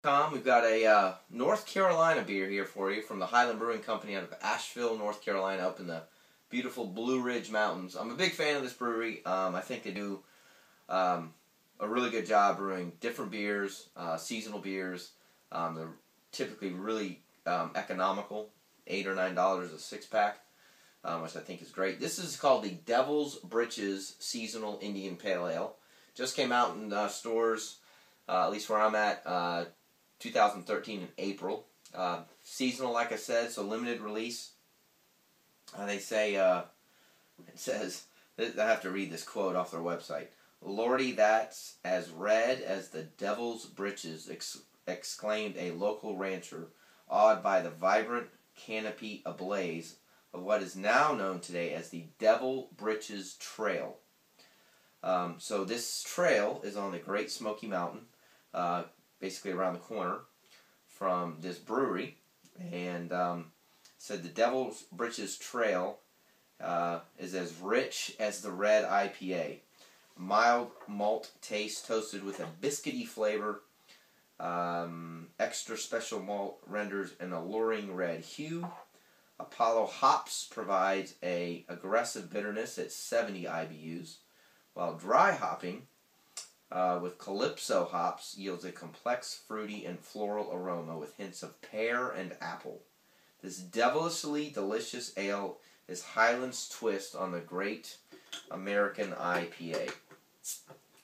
Tom, we've got a North Carolina beer here for you from the Highland Brewing Company out of Asheville, North Carolina, up in the beautiful Blue Ridge Mountains. I'm a big fan of this brewery. I think they do a really good job brewing different beers, seasonal beers. They're typically really economical, $8 or $9 a six-pack, which I think is great. This is called the Britches Seasonal Indian Pale Ale. Just came out in stores, at least where I'm at, 2013 in April. Seasonal, like I said, so limited release. They say, it says, I have to read this quote off their website. "Lordy, that's as red as the devil's britches," exclaimed a local rancher, awed by the vibrant canopy ablaze of what is now known today as the Devil Britches Trail. So this trail is on the Great Smoky Mountain, basically around the corner from this brewery, and said the Devil's Britches Trail is as rich as the red IPA. Mild malt taste toasted with a biscuity flavor. Extra special malt renders an alluring red hue. Apollo hops provides a aggressive bitterness at 70 IBUs, while dry hopping with Calypso hops yields a complex, fruity, and floral aroma with hints of pear and apple. This devilishly delicious ale is Highland's twist on the great American IPA.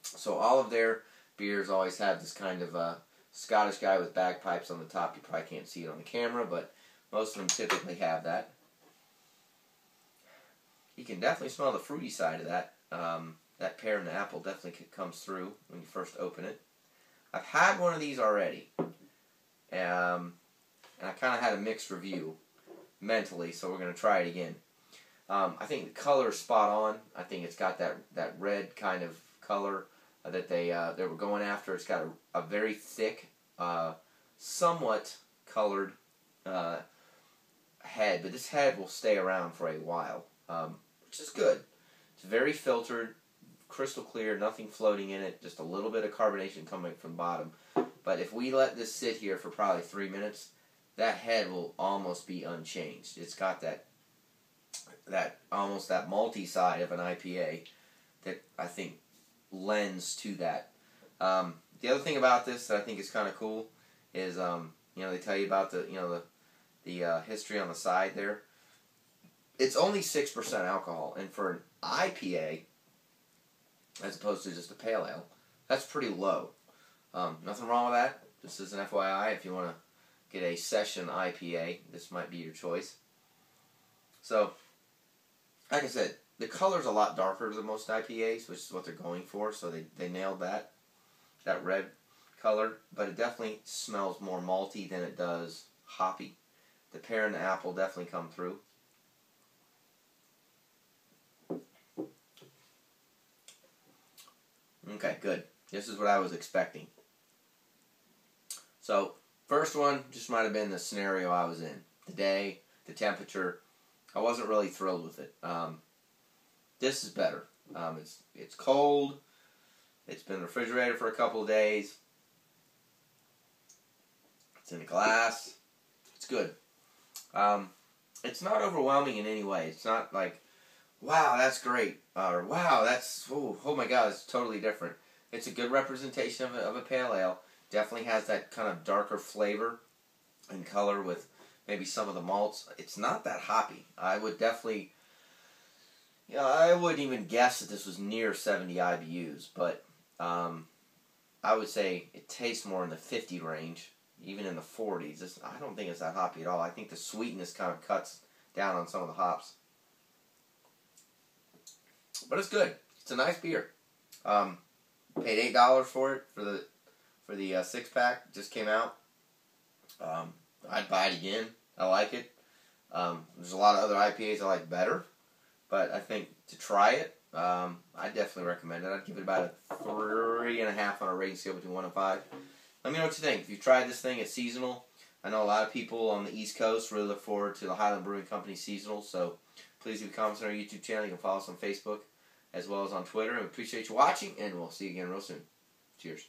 So all of their beers always have this kind of Scottish guy with bagpipes on the top. You probably can't see it on the camera, but most of them typically have that. You can definitely smell the fruity side of that. That pear and the apple definitely comes through when you first open it. I've had one of these already, and I kind of had a mixed review mentally, so we're going to try it again. I think the color is spot on. I think it's got that red kind of color that they were going after. It's got a very thick, somewhat colored head, but this head will stay around for a while, which is good. It's very filtered, crystal clear, nothing floating in it, just a little bit of carbonation coming from the bottom. But if we let this sit here for probably 3 minutes, that head will almost be unchanged. It's got that almost that malty side of an IPA that I think lends to that. The other thing about this that I think is kind of cool is they tell you about the history on the side there. It's only 6% alcohol, and for an IPA, as opposed to just a pale ale, that's pretty low. Nothing wrong with that. Just as an FYI, if you want to get a session IPA, this might be your choice. So, like I said, the color's a lot darker than most IPAs, which is what they're going for, so they nailed that red color, but it definitely smells more malty than it does hoppy. The pear and the apple definitely come through. Okay, good. This is what I was expecting. So, first one just might have been the scenario I was in. The day, the temperature. I wasn't really thrilled with it. This is better. It's cold. It's been refrigerated for a couple of days. It's in a glass. It's good. It's not overwhelming in any way. It's not like, wow, that's great, or wow, that's, oh my god, it's totally different. It's a good representation of a pale ale. Definitely has that kind of darker flavor and color with maybe some of the malts. It's not that hoppy. I would definitely, I wouldn't even guess that this was near 70 IBUs, but I would say it tastes more in the 50 range, even in the 40s. I don't think it's that hoppy at all. I think the sweetness kind of cuts down on some of the hops. But it's good. It's a nice beer. Paid $8 for it for the six-pack. Just came out. I'd buy it again. I like it. There's a lot of other IPAs I like better, but I think to try it, I definitely recommend it. I'd give it about a 3.5 on a rating scale between 1 and 5. Let me know what you think. If you've tried this thing, it's seasonal. I know a lot of people on the East Coast really look forward to the Highland Brewing Company seasonal, so please leave comments on our YouTube channel. You can follow us on Facebook as well as on Twitter. And we appreciate you watching, and we'll see you again real soon. Cheers.